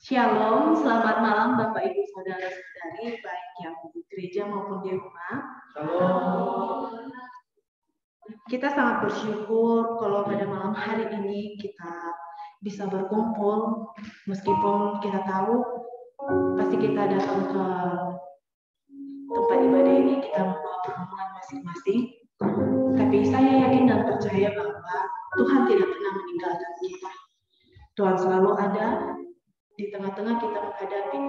Shalom, selamat malam Bapak Ibu Saudara-saudari, baik yang di gereja maupun di rumah. Shalom. Kita sangat bersyukur kalau pada malam hari ini kita bisa berkumpul, meskipun kita tahu pasti kita datang ke tempat ibadah ini kita membawa permohonan masing-masing. Tapi saya yakin dan percaya bahwa Tuhan tidak pernah meninggalkan kita. Tuhan selalu ada di tengah-tengah kita menghadapi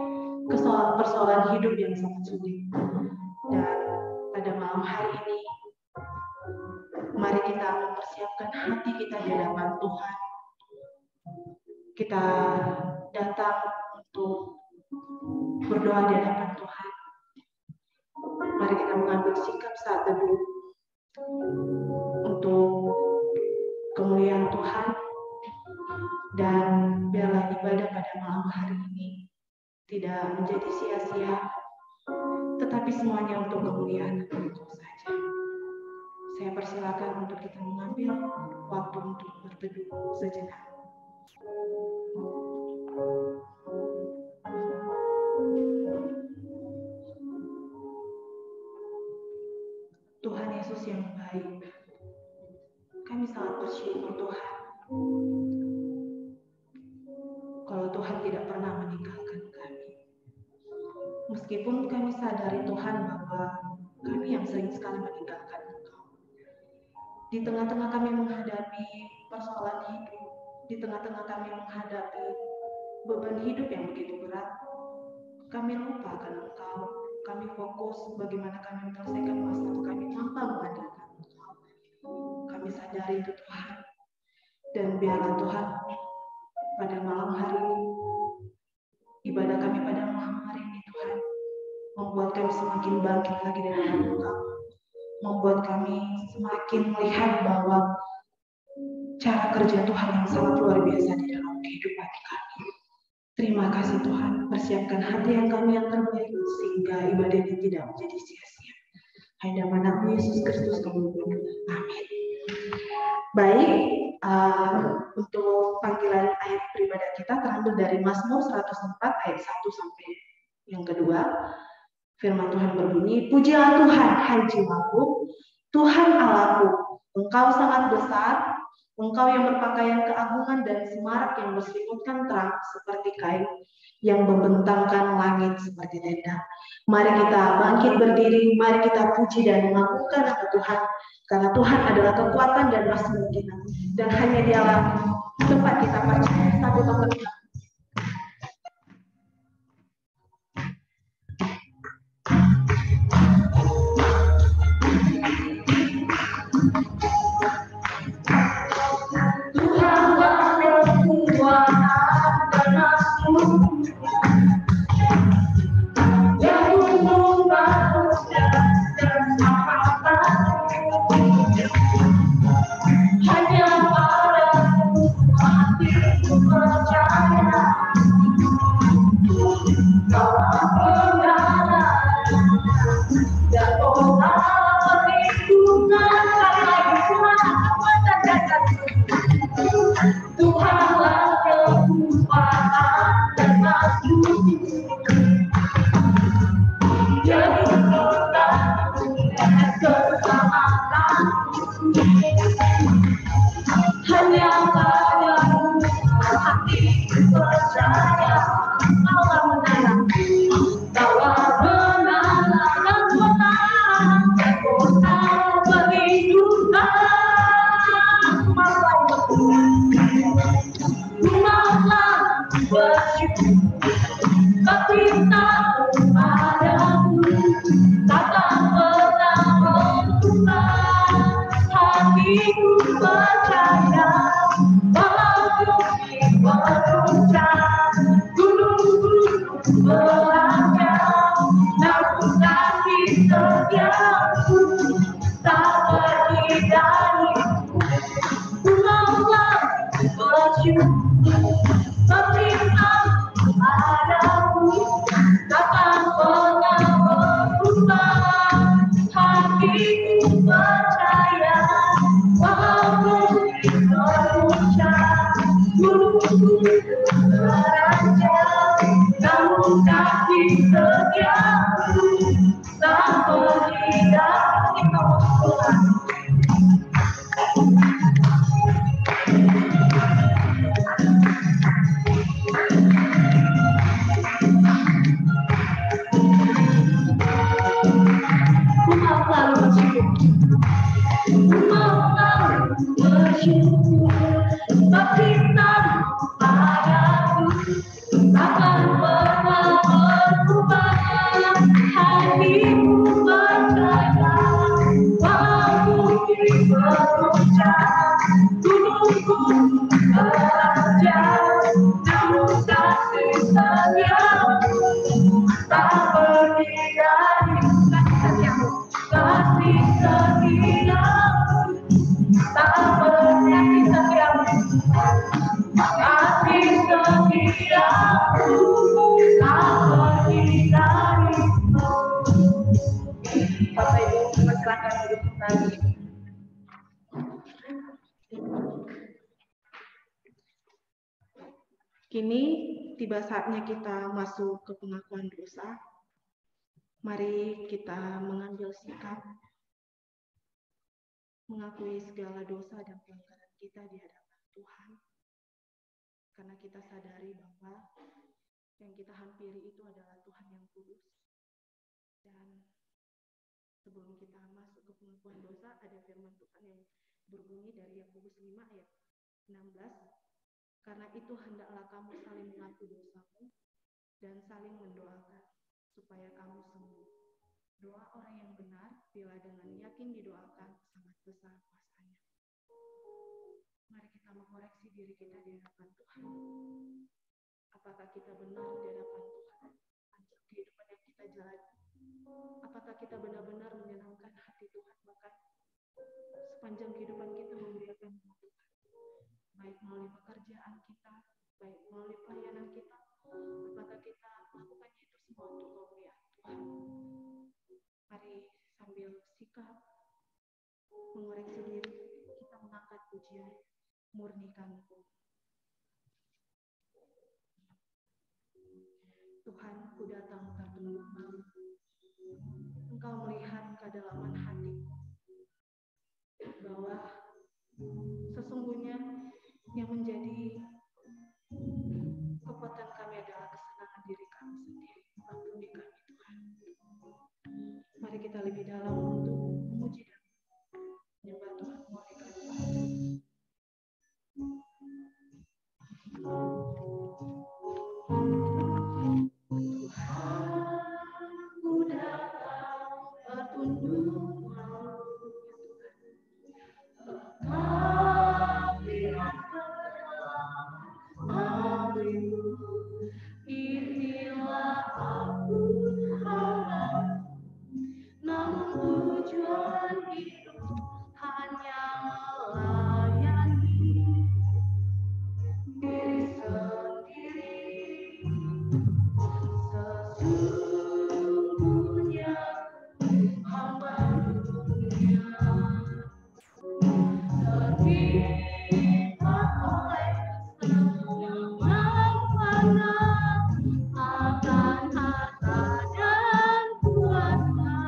persoalan hidup yang sangat sulit. Dan pada malam hari ini, mari kita mempersiapkan hati kita di hadapan Tuhan. Kita datang untuk berdoa di hadapan Tuhan. Mari kita mengambil sikap saat teduh untuk kemuliaan Tuhan. Dan biarlah ibadah pada malam hari ini tidak menjadi sia-sia, tetapi semuanya untuk kemuliaan Engkau saja. Saya persilakan untuk kita mengambil waktu untuk berteduh sejenak. Tuhan Yesus yang baik, kami sangat bersyukur Tuhan. Kalau Tuhan tidak pernah meninggalkan kami. Meskipun kami sadari Tuhan bahwa kami yang sering sekali meninggalkan Engkau. Di tengah-tengah kami menghadapi persoalan hidup, di tengah-tengah kami menghadapi beban hidup yang begitu berat, kami lupa akan Engkau. Kami fokus bagaimana kami menyelesaikan masalah kami tanpa mengandalkan Engkau. Kami sadari itu Tuhan. Dan biarlah Tuhan pada malam hari ini, ibadah kami pada malam hari ini Tuhan, membuat kami semakin bangkit lagi dari dalam Engkau, membuat kami semakin melihat bahwa cara kerja Tuhan yang sangat luar biasa di dalam kehidupan kami. Terima kasih Tuhan, persiapkan hati yang kami yang terbaik sehingga ibadah ini tidak menjadi sia-sia. Hanya dalam nama Yesus Kristus kami berdoa. Amin. Baik, untuk panggilan ayat beribadah kita terambil dari Mazmur 104 ayat 1 sampai yang kedua. Firman Tuhan berbunyi, pujilah Tuhan, hai jiwaku, Tuhan Allahku, Engkau sangat besar, Engkau yang berpakaian keagungan dan semarak yang berselimutkan terang seperti kain, yang membentangkan langit seperti tenda. Mari kita bangkit berdiri, mari kita puji dan mengagungkan nama Tuhan, karena Tuhan adalah kekuatan dan masmur kita, dan hanya Dialah tempat kita percaya. Satu tempat kita. Hanya padamu hatiku percaya. hatiku percaya, walaupun berpuncak gunungku beranjak, namun kasih setiamu tak pergi dari Tuhan. Ku mau selalu bersyukur, tapi cintamu padaku akan pernah berubah. Hatiku percaya, walaupun berpuncak gunungku beranjak, namun kasih setiamu tak pergi dari setiamu, kasih setiamu tak pergi setiamu, kasih setiamu tak pergi dari. Bapak Ibu, silakan duduk lagi. Kini tiba saatnya kita masuk ke pengakuan dosa. Mari kita mengambil sikap, mengakui segala dosa dan pelanggaran kita di hadapan Tuhan. Karena kita sadari bahwa yang kita hampiri itu adalah Tuhan yang kudus. Dan sebelum kita masuk ke pengakuan dosa, ada firman Tuhan yang berbunyi dari Yakobus 5 ayat 16. Karena itu hendaklah kamu saling mengaku dosamu dan saling mendoakan supaya kamu sembuh. Doa orang yang benar bila dengan yakin didoakan sangat besar kuasanya. Mari kita mengoreksi diri kita di hadapan Tuhan. Apakah kita benar di hadapan Tuhan? Panjang kehidupan yang kita jalani. Apakah kita benar-benar menyenangkan hati Tuhan, bahkan sepanjang kehidupan kita memuliakan Tuhan, baik melalui pekerjaan kita, baik melalui pelayanan kita. Apakah kita melakukannya itu semua untuk kemuliaan Tuhan? Mari sambil sikap mengoreksi diri, kita mengangkat pujian, murnikanku. Tuhan, ku datang tertunduk. Engkau melihat kedalaman hatiku, bahwa sesungguhnya yang menjadi kekuatan kami adalah kesenangan diri kami sendiri. Ampuni kami Tuhan. Mari kita lebih dalam untuk memuji dan menyembah Tuhan. Ku datang bertunduk, Engkau lihat kedalaman inilah aku harap, namun tujuan hidup hanya melayani diri sendiri. Sesungguhnya hamba dunia terpikat oleh senang fana akan harta dan kuasa,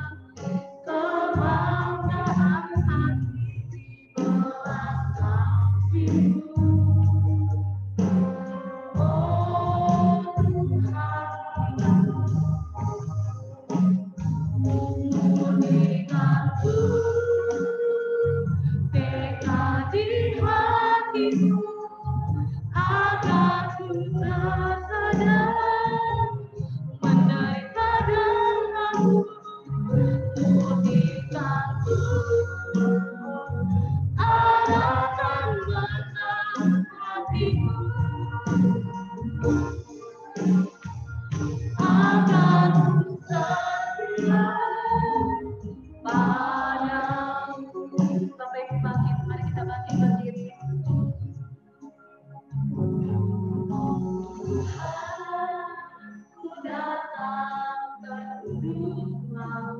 kebanggaan hati belas kasih-Mu. Oh Tuhan, murnikanku tekad di hatiku, agar ku tersadar menderita denganmu. Murnikanku arahkan benang hatiku, agar ku setia padamu. Bapak Ibu bangkit, mari kita bangkit berdiri. Tuhan, ku datang tertunduk mau,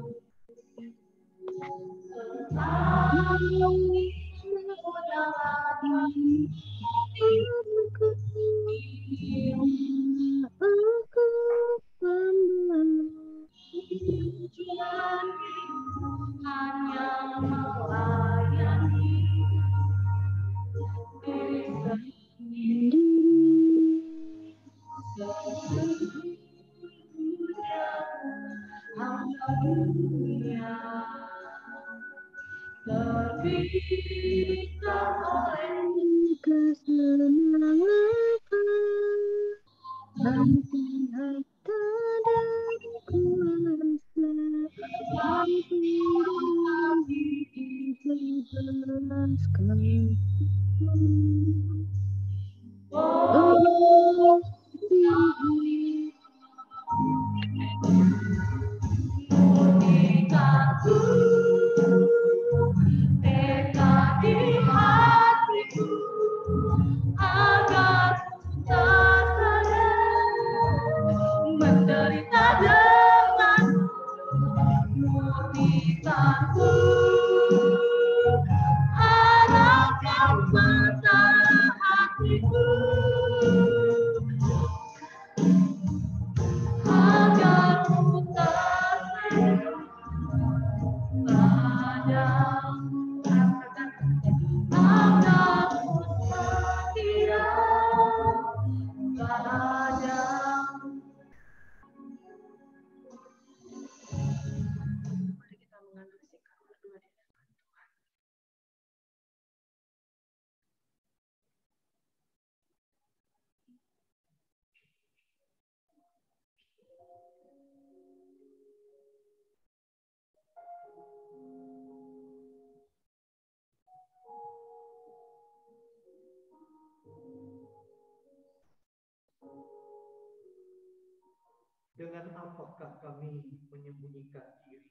Dengan apakah kami menyembunyikan diri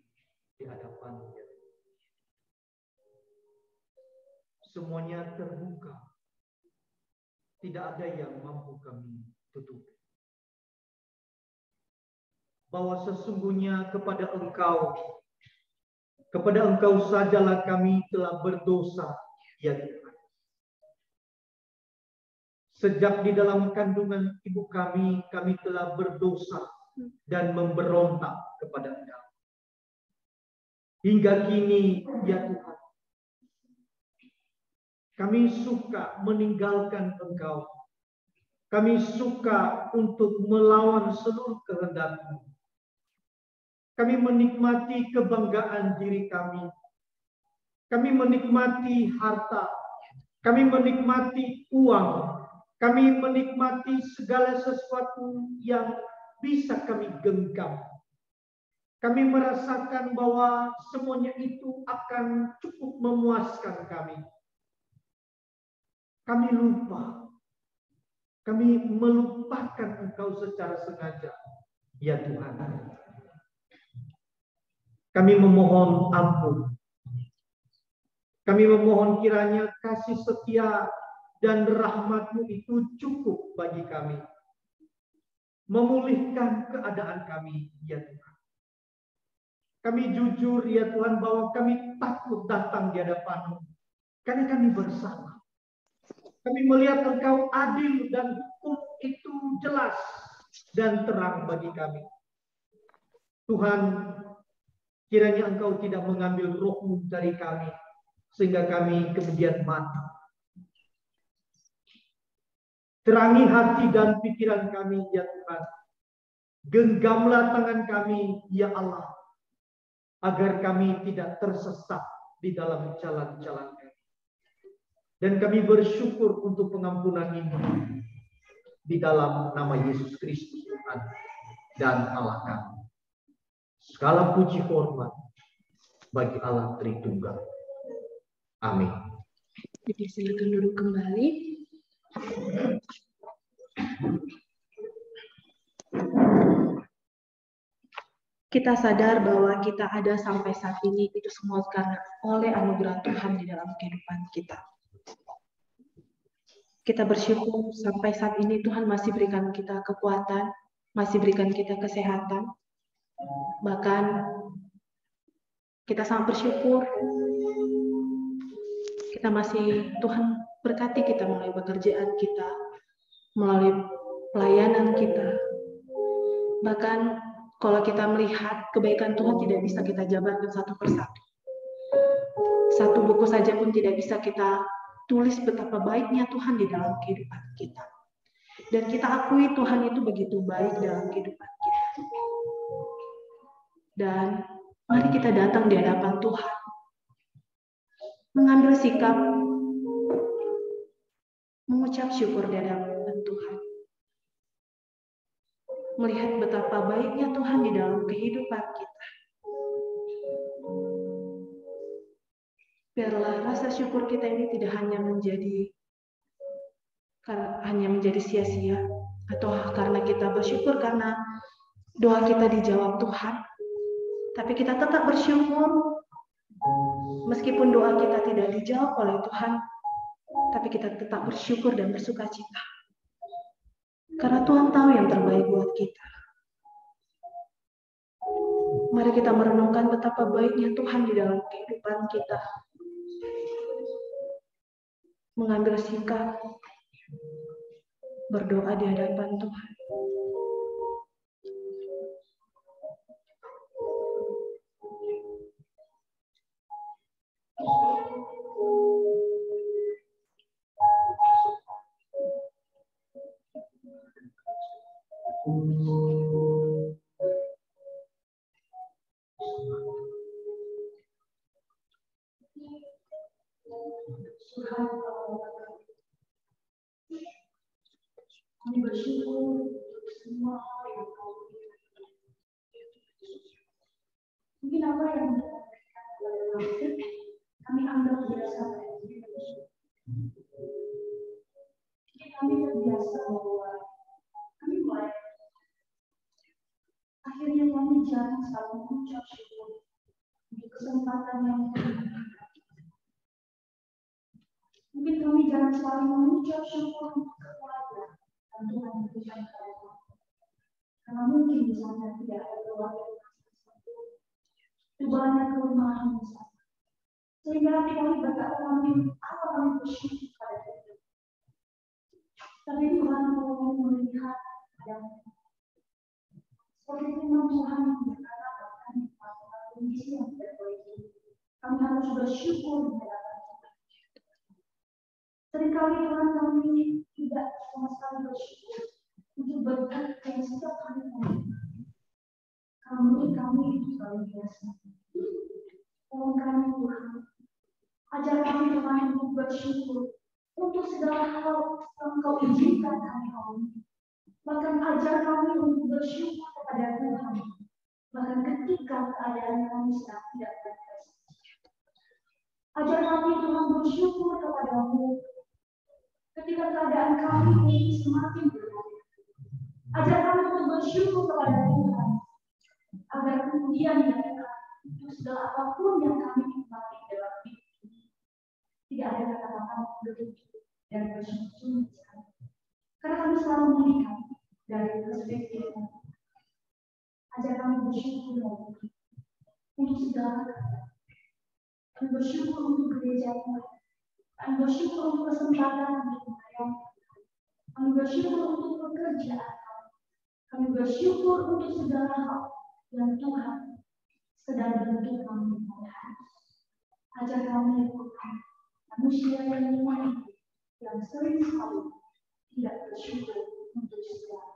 di hadapan-Nya? Semuanya terbuka. Tidak ada yang mampu kami tutupi. Bahwa sesungguhnya kepada Engkau sajalah kami telah berdosa, ya Tuhan. Sejak di dalam kandungan ibu kami telah berdosa dan memberontak kepada Engkau. Hingga kini, ya Tuhan, kami suka meninggalkan Engkau. Kami suka untuk melawan seluruh kehendak-Mu. Kami menikmati kebanggaan diri kami. Kami menikmati harta. Kami menikmati uang. Kami menikmati segala sesuatu yang bisa kami genggam. Kami merasakan bahwa semuanya itu akan cukup memuaskan kami. Kami lupa. Kami melupakan Engkau secara sengaja. Ya Tuhan. Kami memohon ampun. Kami memohon kiranya kasih setia dan rahmat-Mu itu cukup bagi kami. Memulihkan keadaan kami, ya Tuhan. Kami jujur, ya Tuhan, bahwa kami takut datang di hadapan-Mu. Karena kami bersalah. Kami melihat Engkau adil dan hukum itu jelas dan terang bagi kami. Tuhan, kiranya Engkau tidak mengambil roh-Mu dari kami, sehingga kami kemudian mati. Terangi hati dan pikiran kami, ya Tuhan. Genggamlah tangan kami, ya Allah, agar kami tidak tersesat di dalam jalan-jalan kami. Dan kami bersyukur untuk pengampunan ini di dalam nama Yesus Kristus Tuhan dan Allah kami. Segala puji hormat bagi Allah Tritunggal. Amin. Jadi silakan duduk kembali. Kita sadar bahwa kita ada sampai saat ini itu semua karena oleh anugerah Tuhan di dalam kehidupan kita. Kita bersyukur sampai saat ini Tuhan masih berikan kita kekuatan, masih berikan kita kesehatan. Bahkan kita sangat bersyukur Kita masih, Tuhan berkati kita melalui pekerjaan kita, melalui pelayanan kita. Bahkan kalau kita melihat kebaikan Tuhan tidak bisa kita jabarkan satu persatu. Satu buku saja pun tidak bisa kita tulis betapa baiknya Tuhan di dalam kehidupan kita. Dan kita akui Tuhan itu begitu baik dalam kehidupan kita. Dan mari kita datang di hadapan Tuhan, mengambil sikap mengucap syukur di hadapan Tuhan. Melihat betapa baiknya Tuhan di dalam kehidupan kita. Biarlah rasa syukur kita ini tidak hanya menjadi sia-sia, atau karena kita bersyukur karena doa kita dijawab Tuhan, tapi kita tetap bersyukur meskipun doa kita tidak dijawab oleh Tuhan, tapi kita tetap bersyukur dan bersukacita. Karena Tuhan tahu yang terbaik buat kita. Mari kita merenungkan betapa baiknya Tuhan di dalam kehidupan kita. Mengambil sikap berdoa di hadapan Tuhan. Kami bersyukur untuk semua hal yang Kau berikan. Mungkin apa yang Kau berikan kepada kami anggap biasa. Mungkin kami terbiasa bahwa kami mulai. Akhirnya kami jarang selalu mengucap syukur untuk kesempatan yang Tuhan berikan. Mungkin kami jarang sekali mengucap syukur untuk kekuatan yang Tuhan berikan kepada kami. Karena mungkin di sana tidak ada keluarga yang satu, banyak kelemahan di sana. Sehingga hati kami berkata apa kami bersyukur pada Tuhan. Tapi Tuhan mau melihat dan seperti firman Tuhan yang berkata bahkan di masalah kondisi yang tidak baik ini, kami harus bersyukur di hadapan Tuhan. Seringkali Tuhan kami tidak sama sekali bersyukur untuk berkat yang setiap kali kami itu selalu biasa. Tolong kami Tuhan, ajar kami Tuhan untuk bersyukur untuk segala hal yang Kau izinkan kami alami. Bahkan ajar kami untuk bersyukur kepada Tuhan. Bahkan ketika keadaan kami sedang tidak baik. Ajar kami Tuhan bersyukur kepada-Mu ketika keadaan kami ini semakin berat. Ajar kami untuk bersyukur kepada Tuhan agar kemudian untuk segala apapun yang kami nikmati dalam hidup ini tidak ada kata-kata berhenti dan bersyukur. Karena kami selalu melihat dari perspektif ajar kami bersyukur untuk segala kami bersyukur untuk gereja Tuhan. Kami bersyukur untuk kesempatan untuk melayani. Kami bersyukur untuk pekerjaan. Kami bersyukur untuk segala hal yang Tuhan sedang bentuk kami. Ajar kami Tuhan, manusia yang lemah yang sering sekali tidak bersyukur untuk segala.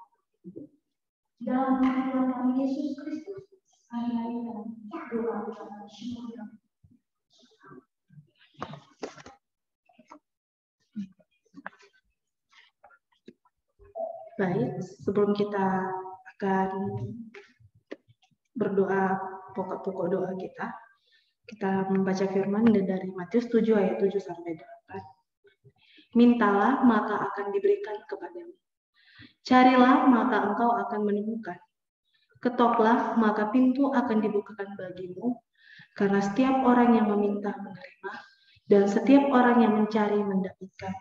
Dalam nama Tuhan kami Yesus Kristus, kami naikkan doa ucapan syukur kami. Baik, sebelum kita akan berdoa pokok-pokok doa kita membaca firman dari Matius 7 ayat 7 sampai 8. Mintalah maka akan diberikan kepadamu. Carilah maka engkau akan menemukan. Ketoklah maka pintu akan dibukakan bagimu. Karena setiap orang yang meminta menerima, dan setiap orang yang mencari mendapatkan,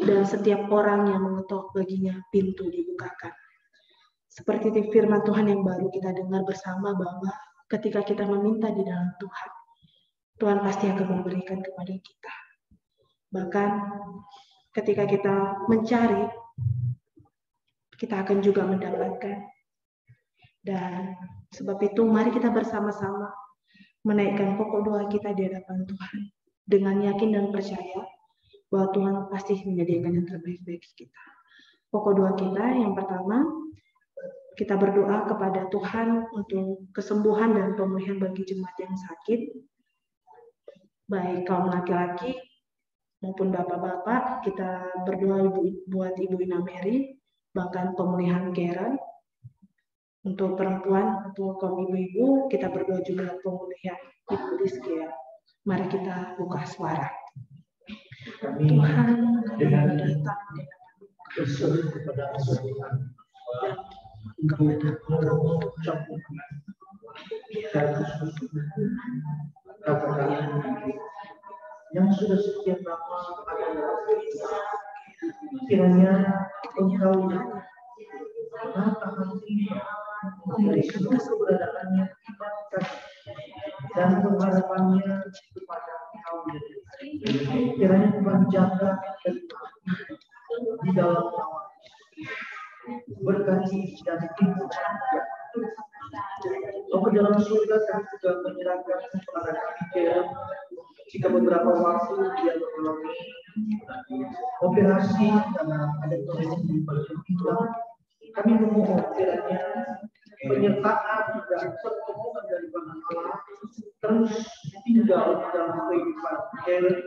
dan setiap orang yang mengetok baginya pintu dibukakan. Seperti firman Tuhan yang baru kita dengar bersama bahwa ketika kita meminta di dalam Tuhan, Tuhan pasti akan memberikan kepada kita. Bahkan ketika kita mencari, kita akan juga mendapatkan. Dan sebab itu mari kita bersama-sama menaikkan pokok doa kita di hadapan Tuhan dengan yakin dan percaya bahwa Tuhan pasti menyediakan yang terbaik bagi kita. Pokok doa kita yang pertama, kita berdoa kepada Tuhan untuk kesembuhan dan pemulihan bagi jemaat yang sakit, baik kaum laki-laki maupun bapak-bapak. Kita berdoa buat Ibu Ina Mary, bahkan pemulihan Karen. Untuk perempuan, untuk kaum ibu-ibu, kita berdoa juga pemulihan Ibu Rizky. Mari kita buka suara. Tuhan, dengan datang berseru kepada Tuhan kepada katakan yang sudah sekian lama ada dalam kita, kiranya Engkau menata hati dari seluruh keberadaannya dan pengharapannya kepada Engkau. Kiranya Tuhan jaga dan di dalam nyawa, berkati dan pimpin. Ke dalam surga kami juga menyerahkan kepada kami jika beberapa waktu dia mengalami operasi karena ada kondisi di bagian tulang. Kami memohon kiranya penyertaan dan pertolongan dari Allah terus tinggal di dalam kehidupan Helen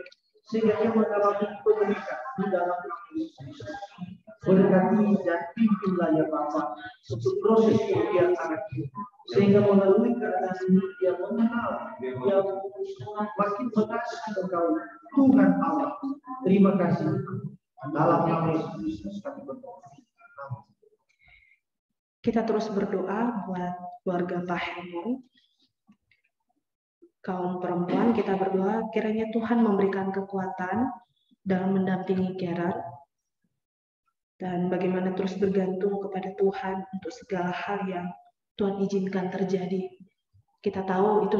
sehingga dia mengalami pemulihan di dalam Yesus. Berkati dan pimpinlah ya Bapa untuk proses kemuliaan anak ini sehingga melalui keadaan ini dia mengenal, dia makin mengasihi Engkau Tuhan Allah. Terima kasih dalam nama Yesus kami berdoa. Kita terus berdoa buat keluarga Pak Hermon. Kaum perempuan, kita berdoa kiranya Tuhan memberikan kekuatan dalam mendampingi Gerard dan bagaimana terus bergantung kepada Tuhan untuk segala hal yang Tuhan izinkan terjadi. Kita tahu itu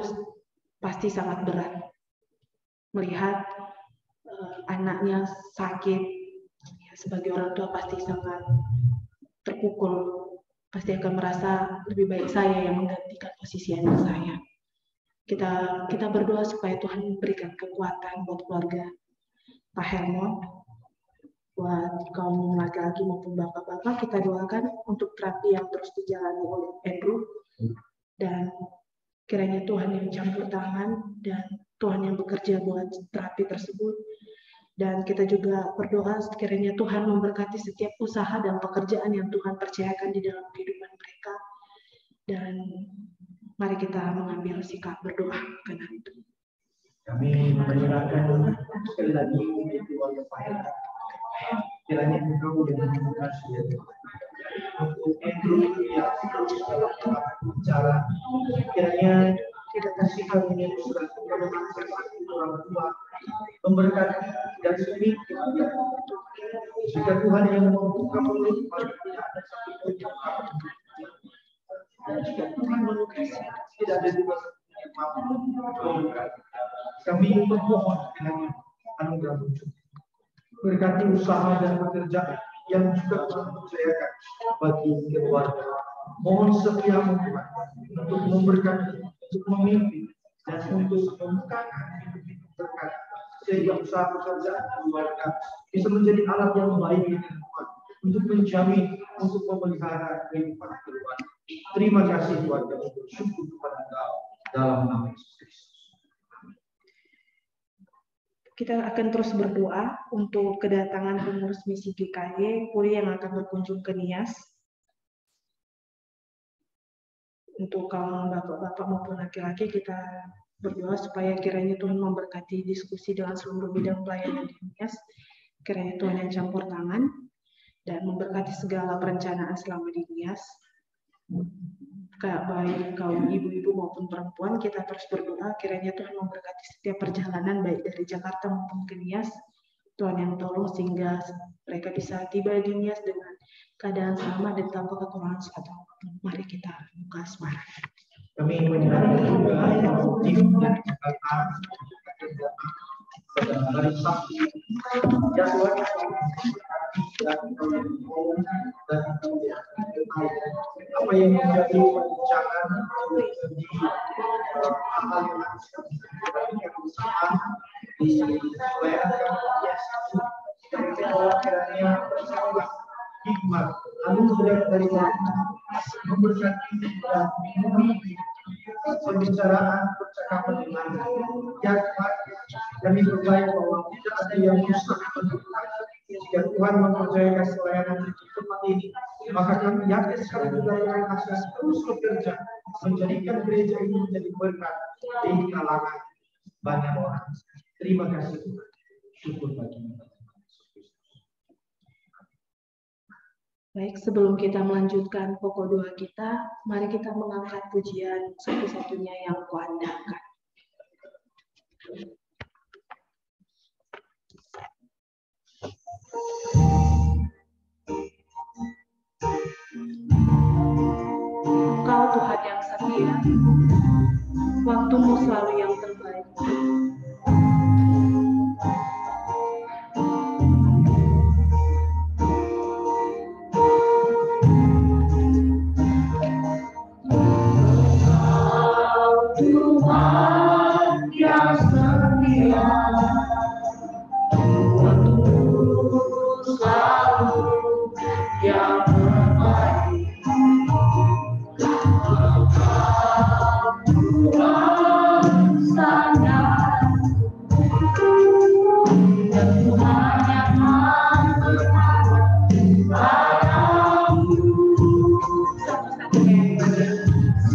pasti sangat berat. Melihat anaknya sakit, ya, sebagai orang tua pasti sangat terpukul. Pasti akan merasa lebih baik saya yang menggantikan posisi anak saya. Kita berdoa supaya Tuhan memberikan kekuatan buat keluarga Pak Hermon, buat kaum laki-laki maupun bapak-bapak. Kita doakan untuk terapi yang terus dijalani oleh Andrew, dan kiranya Tuhan yang campur tangan dan Tuhan yang bekerja buat terapi tersebut. Dan kita juga berdoa kiranya Tuhan memberkati setiap usaha dan pekerjaan yang Tuhan percayakan di dalam kehidupan mereka. Dan mari kita mengambil sikap berdoa karena itu. Kami menyerahkan sekali lagi keluarga Pak Hermon. Kiranya Engkau yang memberkati untuk Andrew yang terus dalam bicara. Kiranya tidak kasih karunia surat kepada orang tua memberkati dan sedikit jika Tuhan yang membuka mulut tidak ada satu pun yang dan jika Tuhan melukis tidak ada juga yang mampu. Kami memohon kiranya anugerah wujud berkati usaha dan pekerjaan yang juga Tuhan percayakan bagi keluarga. Mohon setiamu Tuhan untuk memberkati, untuk memimpin, dan untuk membukakan pintu-pintu berkat sehingga usaha pekerjaan keluarga bisa menjadi alat yang baik di Tuhan untuk menjamin, untuk memelihara kehidupan keluarga. Terima kasih Tuhan, kami bersyukur kepada Engkau dalam nama Yesus Kristus. Kita akan terus berdoa untuk kedatangan pengurus misi GKY Puri yang akan berkunjung ke Nias. Untuk kaum bapak-bapak maupun laki-laki, kita berdoa supaya kiranya Tuhan memberkati diskusi dengan seluruh bidang pelayanan di Nias. Kiranya Tuhan yang campur tangan dan memberkati segala perencanaan selama di Nias. Baik kaum ibu-ibu maupun perempuan, kita terus berdoa kiranya Tuhan memberkati setiap perjalanan baik dari Jakarta maupun ke Nias. Tuhan yang tolong sehingga mereka bisa tiba di Nias dengan keadaan selamat dan tanpa kekurangan suatu apapun. Mari kita buka suara. Kami menyerahkan juga tim dan kata pada hari Sabtu Ya Tuhan, apa yang menjadi perbincangan di hal yang harus kita bersama di pelayanan kiranya bersama hikmat anugerah dari Tuhan memberkati dan memenuhi pembicaraan percakapan dengan yang kami percaya bahwa tidak ada yang mustahil jika Tuhan mempercayakan pelayanan di tempat ini, maka kami yakin sekali juga Tuhan akan terus bekerja menjadikan gereja ini menjadi berkat di kalangan banyak orang. Terima kasih Tuhan. Syukur bagi Baik, sebelum kita melanjutkan pokok doa kita, mari kita mengangkat pujian satu-satunya yang kuandalkan. Engkau Tuhan yang setia, waktumu selalu yang terbaik. Tuhan yang setia, waktumu selalu yang terbaik. Tuhan sangat, dan Tuhan yang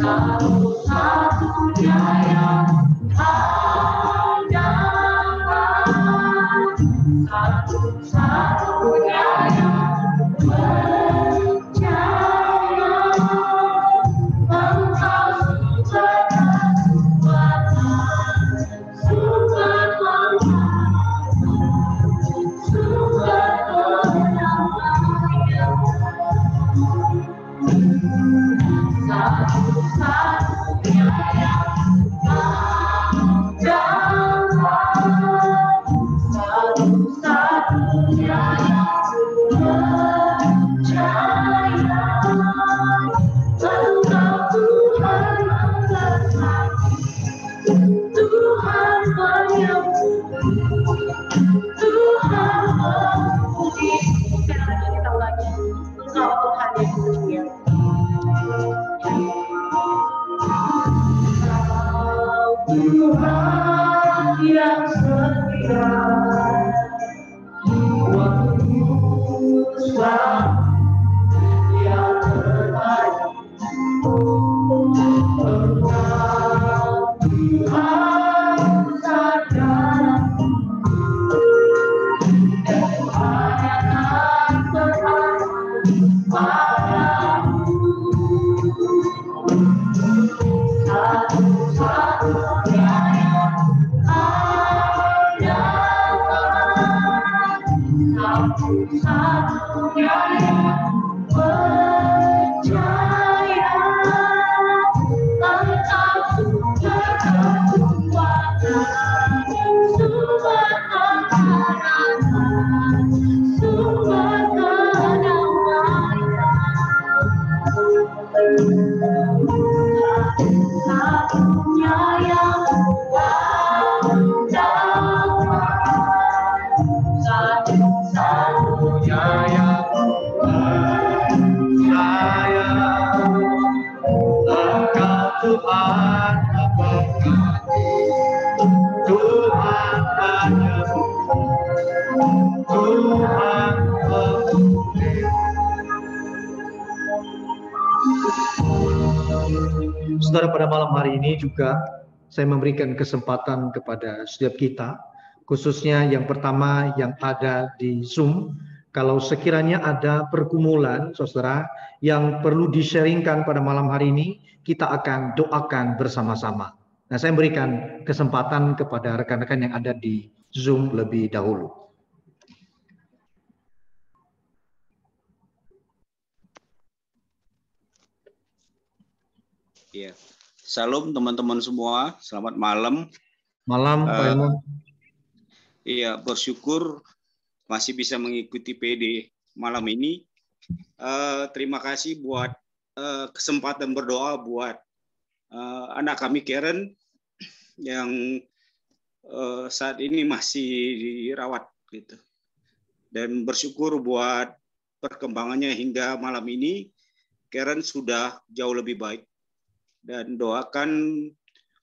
satu-satunya yang andalkan, satu-satunya yang percaya. Engkau sumber kekuatan, sumber kemenangan, sumber kedamaian. Satu-satunya yang andalkan, satu-satunya yang percaya. Engkau Tuhan memberkati, Tuhan menyembuhkan, Tuhan memulihkan. Sekarang kita ulangi, Engkau Tuhan yang setia. Tuhan yang setia, waktumu selalu yang terbaik. Engkau Tuhan sadar, dan Tuhan yang akan berhati padamu. Satu-satunya yang andalkan, satu-satunya yang percaya. Engkau sumber kekuatan, sumber kemenangan, sumber kedamaian. Satu-satunya yang andalkan, satu-satunya yang percaya. Engkau Tuhan memberkati, Tuhan menyembuhkan, Tuhan memulihkan. Saudara, pada malam hari ini juga saya memberikan kesempatan kepada setiap kita, khususnya yang pertama yang ada di Zoom, kalau sekiranya ada pergumulan, saudara, yang perlu di-sharingkan pada malam hari ini, kita akan doakan bersama-sama. Nah, saya memberikan kesempatan kepada rekan-rekan yang ada di Zoom lebih dahulu. Ya, salam teman-teman semua, selamat malam. Malam, Pak Imam. Iya, bersyukur masih bisa mengikuti PD malam ini. Terima kasih buat kesempatan berdoa buat anak kami Karen yang saat ini masih dirawat gitu. Dan bersyukur buat perkembangannya hingga malam ini Karen sudah jauh lebih baik. Dan doakan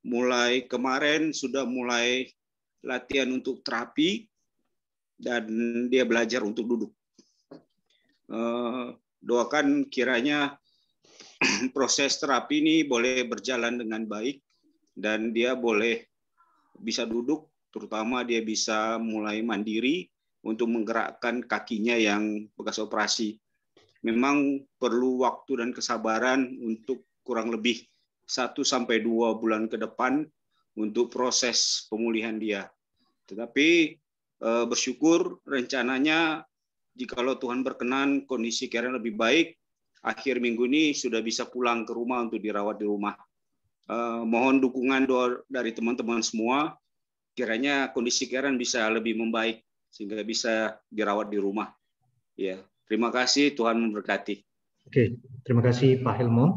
mulai kemarin sudah mulai latihan untuk terapi dan dia belajar untuk duduk. Doakan kiranya proses terapi ini boleh berjalan dengan baik dan dia boleh bisa duduk, terutama dia bisa mulai mandiri untuk menggerakkan kakinya yang bekas operasi. Memang perlu waktu dan kesabaran untuk kurang lebih 1-2 bulan ke depan untuk proses pemulihan dia. Tetapi bersyukur rencananya jikalau Tuhan berkenan kondisi Karen lebih baik, akhir minggu ini sudah bisa pulang ke rumah untuk dirawat di rumah. Mohon dukungan doa dari teman-teman semua, kiranya kondisi Karen bisa lebih membaik sehingga bisa dirawat di rumah. Ya, terima kasih, Tuhan memberkati. Oke, terima kasih Pak Helmon.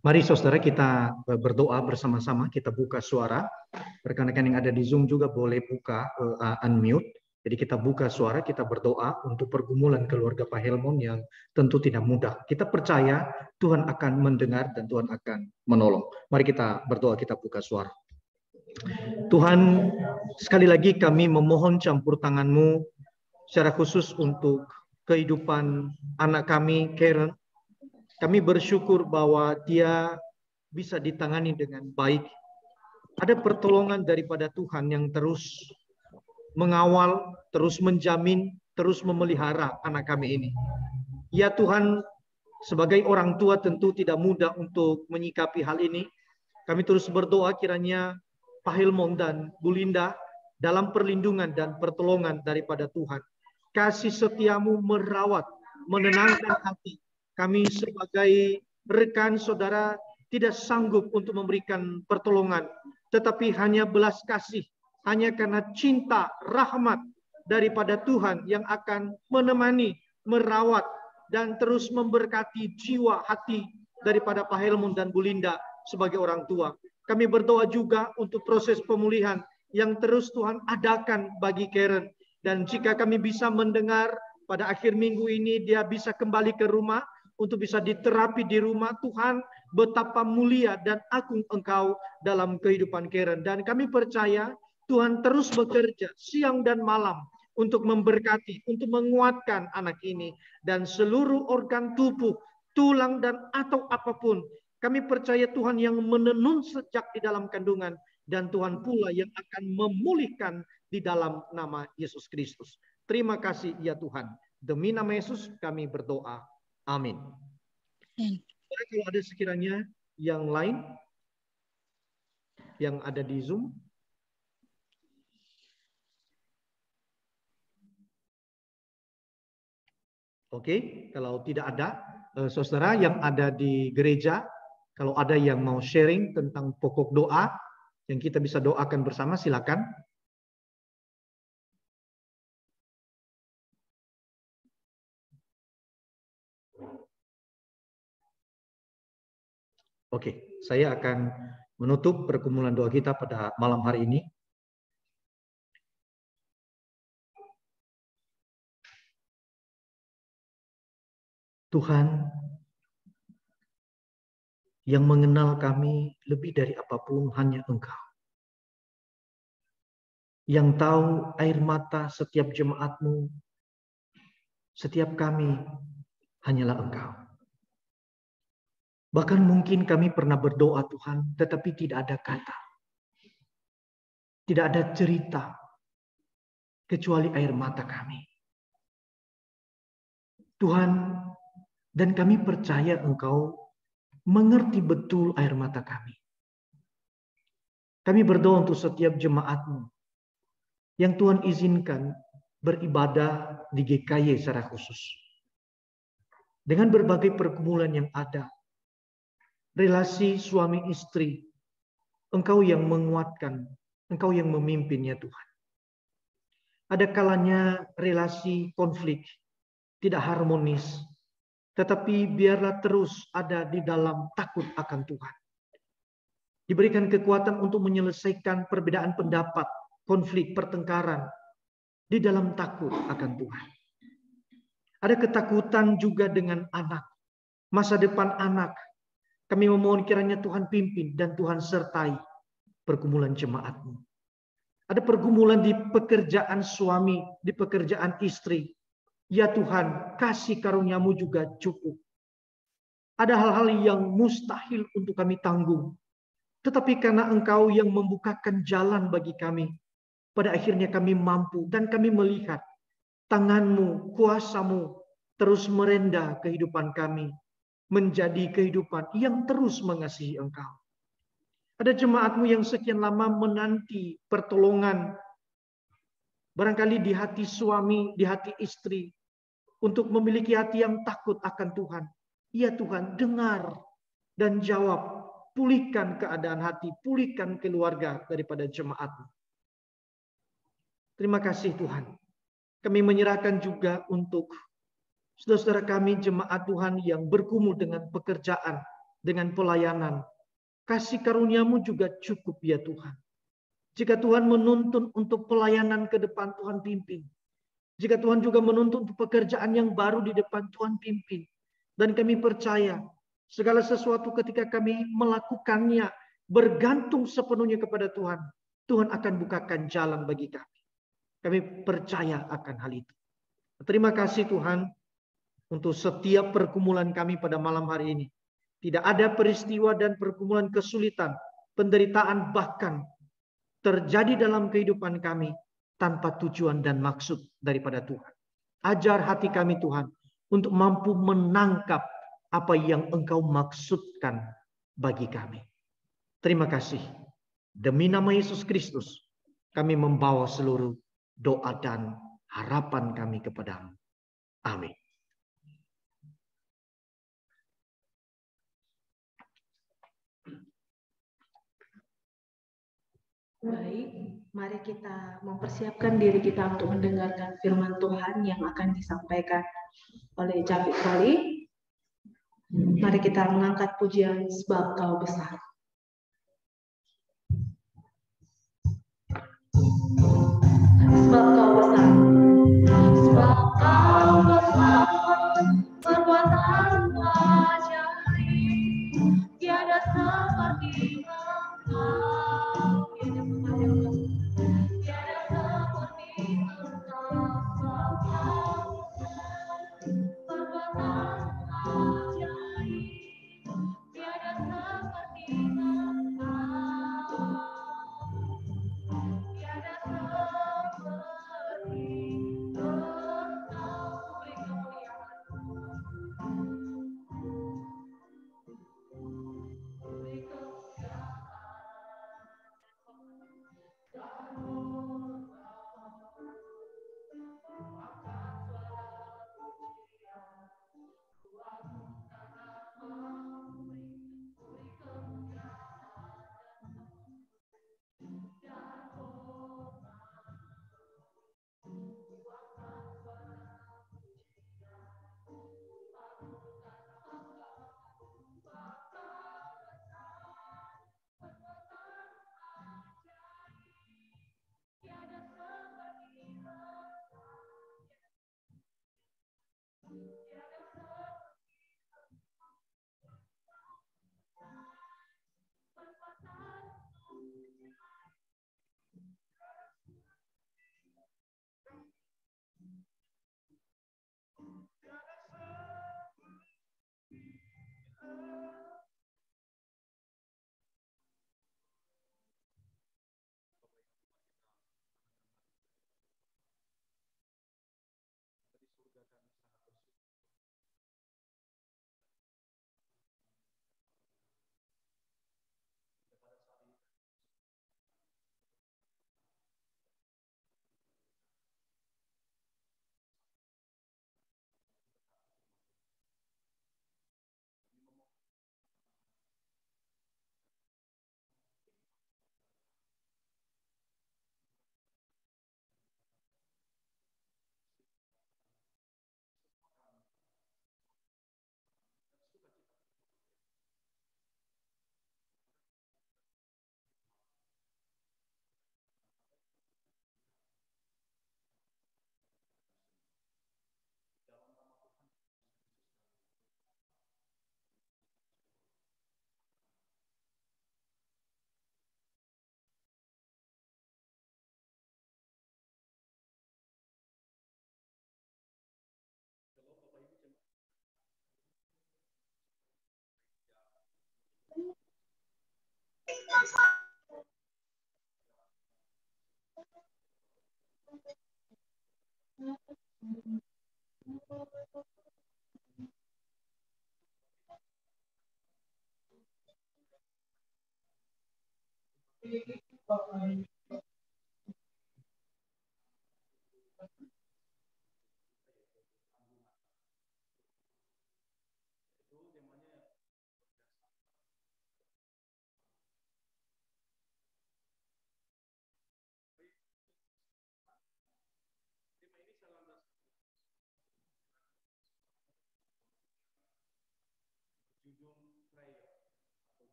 Mari saudara kita berdoa bersama-sama, kita buka suara. Rekan-rekan yang ada di Zoom juga boleh buka unmute. Jadi kita buka suara, kita berdoa untuk pergumulan keluarga Pak Helmon yang tentu tidak mudah. Kita percaya Tuhan akan mendengar dan Tuhan akan menolong. Mari kita berdoa, kita buka suara. Tuhan, sekali lagi kami memohon campur tangan-Mu secara khusus untuk kehidupan anak kami, Karen. Kami bersyukur bahwa dia bisa ditangani dengan baik. Ada pertolongan daripada Tuhan yang terus mengawal, terus menjamin, terus memelihara anak kami ini. Ya Tuhan, sebagai orang tua tentu tidak mudah untuk menyikapi hal ini. Kami terus berdoa kiranya Pak Helmon dan Bu Linda dalam perlindungan dan pertolongan daripada Tuhan. Kasih setiamu merawat, menenangkan hati. Kami sebagai rekan saudara tidak sanggup untuk memberikan pertolongan, tetapi hanya belas kasih, hanya karena cinta, rahmat daripada Tuhan yang akan menemani, merawat, dan terus memberkati jiwa hati daripada Pak Helmon dan Bu Linda sebagai orang tua. Kami berdoa juga untuk proses pemulihan yang terus Tuhan adakan bagi Karen. Dan jika kami bisa mendengar pada akhir minggu ini dia bisa kembali ke rumah untuk bisa diterapi di rumah, Tuhan betapa mulia dan agung Engkau dalam kehidupan Karen. Dan kami percaya Tuhan terus bekerja siang dan malam untuk memberkati, untuk menguatkan anak ini. Dan seluruh organ tubuh, tulang dan atau apapun, kami percaya Tuhan yang menenun sejak di dalam kandungan. Dan Tuhan pula yang akan memulihkan di dalam nama Yesus Kristus. Terima kasih ya Tuhan. Demi nama Yesus kami berdoa. Amin. Kalau ada sekiranya yang lain yang ada di Zoom. Oke, kalau tidak ada, saudara yang ada di gereja, kalau ada yang mau sharing tentang pokok doa yang kita bisa doakan bersama, silakan. Oke, saya akan menutup pergumulan doa kita pada malam hari ini. Tuhan yang mengenal kami lebih dari apapun hanya Engkau. Yang tahu air mata setiap jemaat-Mu, setiap kami hanyalah Engkau. Bahkan mungkin kami pernah berdoa Tuhan, tetapi tidak ada kata. Tidak ada cerita, kecuali air mata kami. Tuhan, dan kami percaya Engkau mengerti betul air mata kami. Kami berdoa untuk setiap jemaat-Mu yang Tuhan izinkan beribadah di GKY secara khusus. Dengan berbagai pergumulan yang ada, relasi suami istri, Engkau yang menguatkan, Engkau yang memimpinnya Tuhan. Ada kalanya relasi konflik, tidak harmonis. Tetapi biarlah terus ada di dalam takut akan Tuhan. Diberikan kekuatan untuk menyelesaikan perbedaan pendapat, konflik, pertengkaran di dalam takut akan Tuhan. Ada ketakutan juga dengan anak, masa depan anak. Kami memohon kiranya Tuhan pimpin dan Tuhan sertai pergumulan jemaat-Mu. Ada pergumulan di pekerjaan suami, di pekerjaan istri. Ya Tuhan, kasih karunia-Mu juga cukup. Ada hal-hal yang mustahil untuk kami tanggung. Tetapi karena Engkau yang membukakan jalan bagi kami, pada akhirnya kami mampu dan kami melihat tangan-Mu, kuasa-Mu terus merenda kehidupan kami, menjadi kehidupan yang terus mengasihi Engkau. Ada jemaat-Mu yang sekian lama menanti pertolongan, barangkali di hati suami, di hati istri, untuk memiliki hati yang takut akan Tuhan. Ya Tuhan, dengar dan jawab, pulihkan keadaan hati, pulihkan keluarga daripada jemaat-Mu. Terima kasih Tuhan. Kami menyerahkan juga untuk saudara-saudara kami jemaat Tuhan yang bergumul dengan pekerjaan, dengan pelayanan. Kasih karunia-Mu juga cukup ya Tuhan. Jika Tuhan menuntun untuk pelayanan ke depan, Tuhan pimpin. Jika Tuhan juga menuntun untuk pekerjaan yang baru di depan, Tuhan pimpin. Dan kami percaya segala sesuatu ketika kami melakukannya bergantung sepenuhnya kepada Tuhan. Tuhan akan bukakan jalan bagi kami. Kami percaya akan hal itu. Terima kasih Tuhan untuk setiap pergumulan kami pada malam hari ini. Tidak ada peristiwa dan pergumulan kesulitan, penderitaan bahkan terjadi dalam kehidupan kami tanpa tujuan dan maksud daripada Tuhan. Ajar hati kami Tuhan untuk mampu menangkap apa yang Engkau maksudkan bagi kami. Terima kasih. Demi nama Yesus Kristus, kami membawa seluruh doa dan harapan kami kepadamu. Amin. Baik, mari kita mempersiapkan diri kita untuk mendengarkan firman Tuhan yang akan disampaikan oleh Jafik Kali. Mari kita mengangkat pujian Sebab Kau Besar. Sebab Kau besar, sebab Kau besar, perbuatanmu ajaib, tiada seperti Engkau, tiada seperti Engkau, sebab Kau besar, perbuatanmu ajaib, tiada seperti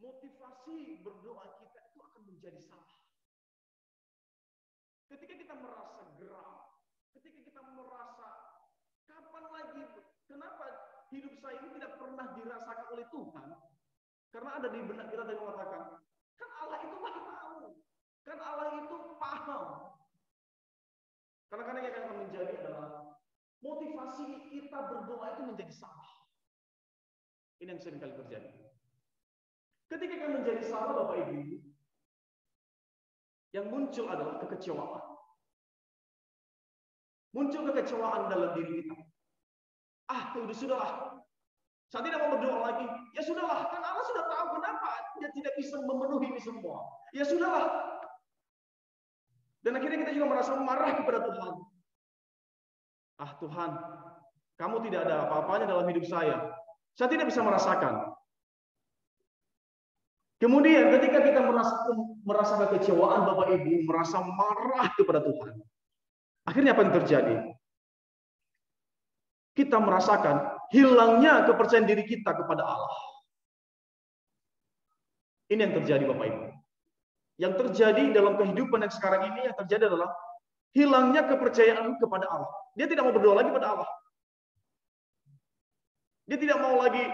Motivasi berdoa kita itu akan menjadi salah. Ketika kita merasa geram, ketika kita merasa kapan lagi, kenapa hidup saya ini tidak pernah dirasakan oleh Tuhan? Karena ada di benak kita tadi mengatakan, kan Allah itu maha tahu, kan Allah itu paham. Karena yang akan menjadi adalah motivasi kita berdoa itu menjadi salah. Ini yang sering kali terjadi. Ketika kita menjadi salah, Bapak Ibu, yang muncul adalah kekecewaan. Muncul kekecewaan dalam diri kita. Sudahlah. Saya tidak mau berdoa lagi. Ya sudahlah, kan Allah sudah tahu kenapa dia tidak bisa memenuhi ini semua. Ya sudahlah. Dan akhirnya kita juga merasa marah kepada Tuhan. Tuhan, kamu tidak ada apa-apanya dalam hidup saya. Saya tidak bisa merasakan. Kemudian ketika kita merasa kekecewaan, Bapak Ibu, merasa marah kepada Tuhan. Akhirnya apa yang terjadi? Kita merasakan hilangnya kepercayaan diri kita kepada Allah. Ini yang terjadi, Bapak Ibu. Yang terjadi dalam kehidupan yang sekarang ini, yang terjadi adalah hilangnya kepercayaan kepada Allah. Dia tidak mau berdoa lagi kepada Allah. Dia tidak mau lagi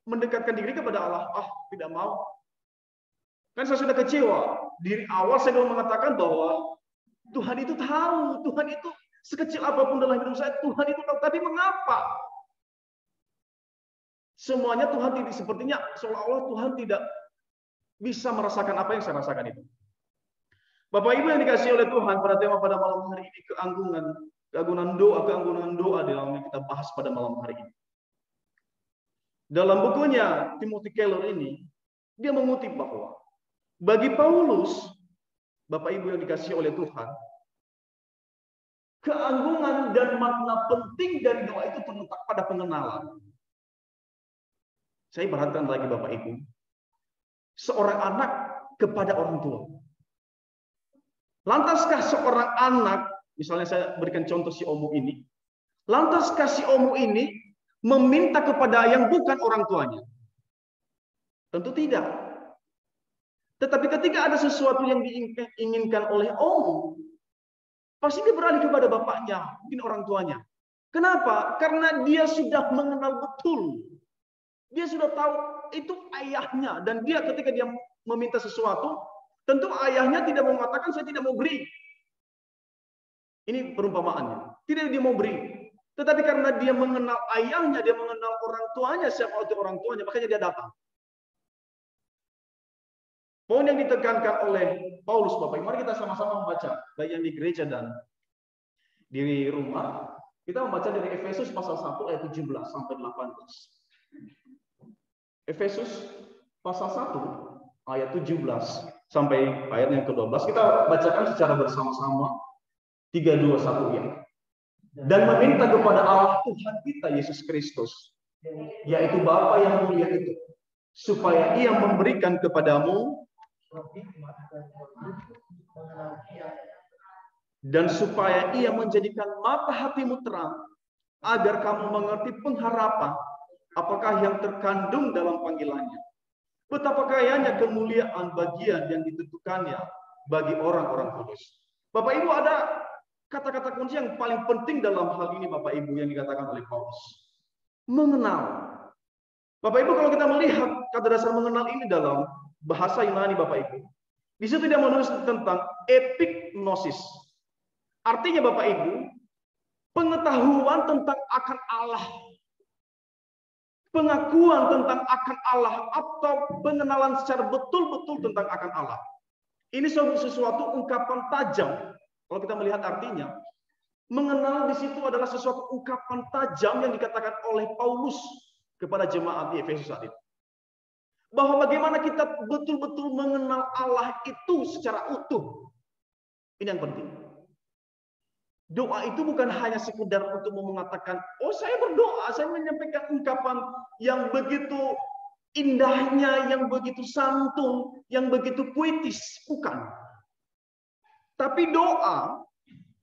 mendekatkan diri kepada Allah. Tidak mau. Kan saya sudah kecewa. Di awal saya sudah mengatakan bahwa Tuhan itu tahu, Tuhan itu sekecil apapun dalam hidup saya, Tuhan itu tahu. Tapi mengapa? Semuanya Tuhan tidak, sepertinya seolah-olah Tuhan tidak bisa merasakan apa yang saya rasakan itu. Bapak Ibu yang dikasihi oleh Tuhan, pada tema pada malam hari ini keanggunan doa dalam yang kita bahas pada malam hari ini. Dalam bukunya Timothy Keller ini, dia mengutip bahwa bagi Paulus, Bapak Ibu yang dikasihi oleh Tuhan, keanggunan dan makna penting dari doa itu terletak pada pengenalan. Saya perhatikan lagi Bapak Ibu, seorang anak kepada orang tua. Lantaskah seorang anak, misalnya saya berikan contoh si Omu ini, lantaskah si Omu ini meminta kepada yang bukan orang tuanya? Tentu tidak. Tetapi ketika ada sesuatu yang diinginkan oleh Omu, pasti dia beralih kepada bapaknya, mungkin orang tuanya. Kenapa? Karena dia sudah mengenal betul. Dia sudah tahu itu ayahnya. Dan dia ketika dia meminta sesuatu, tentu ayahnya tidak mau mengatakan, saya tidak mau beri. Ini perumpamaannya. Tidak dia mau beri. Tetapi karena dia mengenal ayahnya, dia mengenal orang tuanya, siapa itu orang tuanya, makanya dia datang. Poin yang ditekankan oleh Paulus, Bapak Ibu, mari kita sama-sama membaca, baik yang di gereja dan di rumah. Kita membaca dari Efesus pasal 1 ayat 17 sampai 18. Efesus pasal 1 ayat 17 sampai ayat yang ke-12. Kita bacakan secara bersama-sama. 3, 2, 1 ya. Dan meminta kepada Allah Tuhan kita Yesus Kristus, yaitu Bapa yang mulia itu, supaya Ia memberikan kepadamu dan supaya Ia menjadikan mata hatimu terang, agar kamu mengerti pengharapan apakah yang terkandung dalam panggilannya. Betapa kayanya kemuliaan bagian yang ditentukannya bagi orang-orang kudus. Bapak Ibu, ada kata-kata kunci yang paling penting dalam hal ini Bapak Ibu yang dikatakan oleh Paulus. Mengenal. Bapak Ibu, kalau kita melihat kata dasar mengenal ini dalam bahasa Yunani Bapak Ibu, di situ dia menulis tentang epignosis. Artinya Bapak Ibu, pengetahuan tentang akan Allah. Pengakuan tentang akan Allah atau pengenalan secara betul-betul tentang akan Allah. Ini sesuatu ungkapan tajam. Kalau kita melihat artinya, mengenal di situ adalah sesuatu ungkapan tajam yang dikatakan oleh Paulus kepada jemaat di Efesus saat itu. Bahwa bagaimana kita betul-betul mengenal Allah itu secara utuh. Ini yang penting. Doa itu bukan hanya sekedar untuk mengatakan, oh saya berdoa, saya menyampaikan ungkapan yang begitu indahnya, yang begitu santun, yang begitu puitis. Bukan. Tapi doa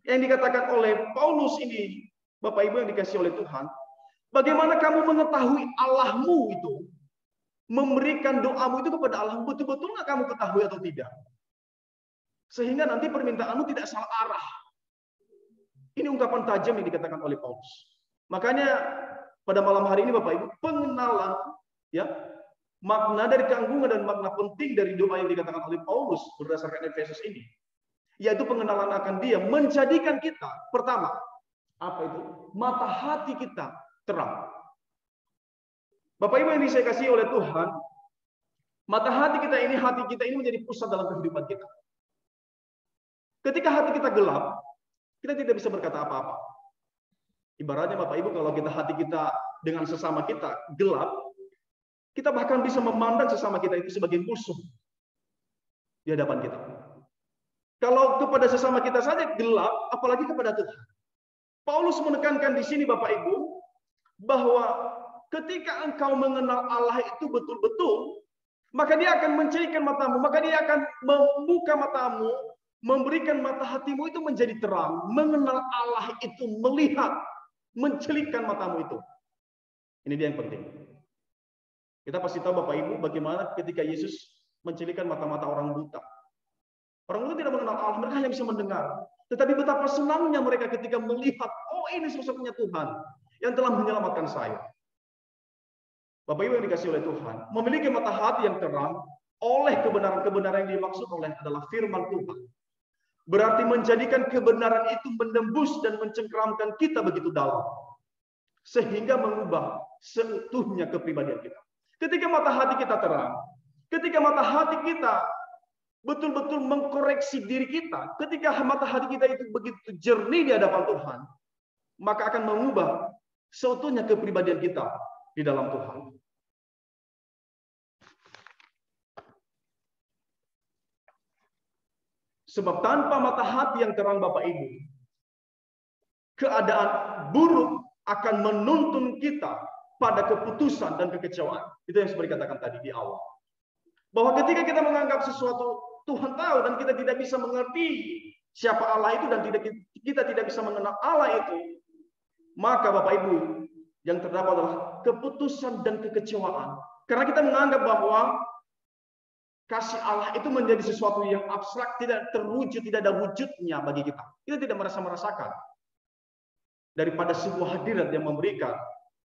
yang dikatakan oleh Paulus ini, Bapak Ibu yang dikasihi oleh Tuhan, bagaimana kamu mengetahui Allahmu itu, memberikan doamu itu kepada Allah, betul-betul nggak kamu ketahui atau tidak? Sehingga nanti permintaanmu tidak salah arah. Ini ungkapan tajam yang dikatakan oleh Paulus. Makanya pada malam hari ini Bapak Ibu, pengenalan ya makna dari keanggunan dan makna penting dari doa yang dikatakan oleh Paulus berdasarkan Efesus ini, yaitu pengenalan akan Dia menjadikan kita pertama apa itu? Mata hati kita terang. Bapak Ibu yang saya kasih oleh Tuhan, mata hati kita ini menjadi pusat dalam kehidupan kita. Ketika hati kita gelap, kita tidak bisa berkata apa-apa. Ibaratnya Bapak Ibu, kalau hati kita dengan sesama kita gelap, kita bahkan bisa memandang sesama kita itu sebagai musuh di hadapan kita. Kalau kepada sesama kita saja gelap, apalagi kepada Tuhan. Paulus menekankan di sini Bapak Ibu, bahwa ketika engkau mengenal Allah itu betul-betul, maka Dia akan mencirikan matamu, maka Dia akan membuka matamu, memberikan mata hatimu itu menjadi terang. Mengenal Allah itu melihat, mencelikkan matamu itu. Ini dia yang penting. Kita pasti tahu Bapak Ibu bagaimana ketika Yesus mencelikkan mata-mata orang buta. Orang buta tidak mengenal Allah, mereka hanya bisa mendengar. Tetapi betapa senangnya mereka ketika melihat, oh ini sosoknya Tuhan yang telah menyelamatkan saya. Bapak Ibu yang dikasihi oleh Tuhan, memiliki mata hati yang terang oleh kebenaran-kebenaran yang dimaksud oleh adalah firman Tuhan. Berarti menjadikan kebenaran itu menembus dan mencengkeramkan kita begitu dalam. Sehingga mengubah seutuhnya kepribadian kita. Ketika mata hati kita terang, ketika mata hati kita betul-betul mengkoreksi diri kita, ketika mata hati kita itu begitu jernih di hadapan Tuhan, maka akan mengubah seutuhnya kepribadian kita di dalam Tuhan. Sebab tanpa mata hati yang terang Bapak Ibu, keadaan buruk akan menuntun kita pada keputusan dan kekecewaan. Itu yang seperti katakan tadi di awal. Bahwa ketika kita menganggap sesuatu Tuhan tahu dan kita tidak bisa mengerti siapa Allah itu dan kita tidak bisa mengenal Allah itu, maka Bapak Ibu yang terdapat adalah keputusan dan kekecewaan. Karena kita menganggap bahwa kasih Allah itu menjadi sesuatu yang abstrak, tidak terwujud, tidak ada wujudnya bagi kita. Kita tidak merasakan daripada sebuah hadirat yang memberikan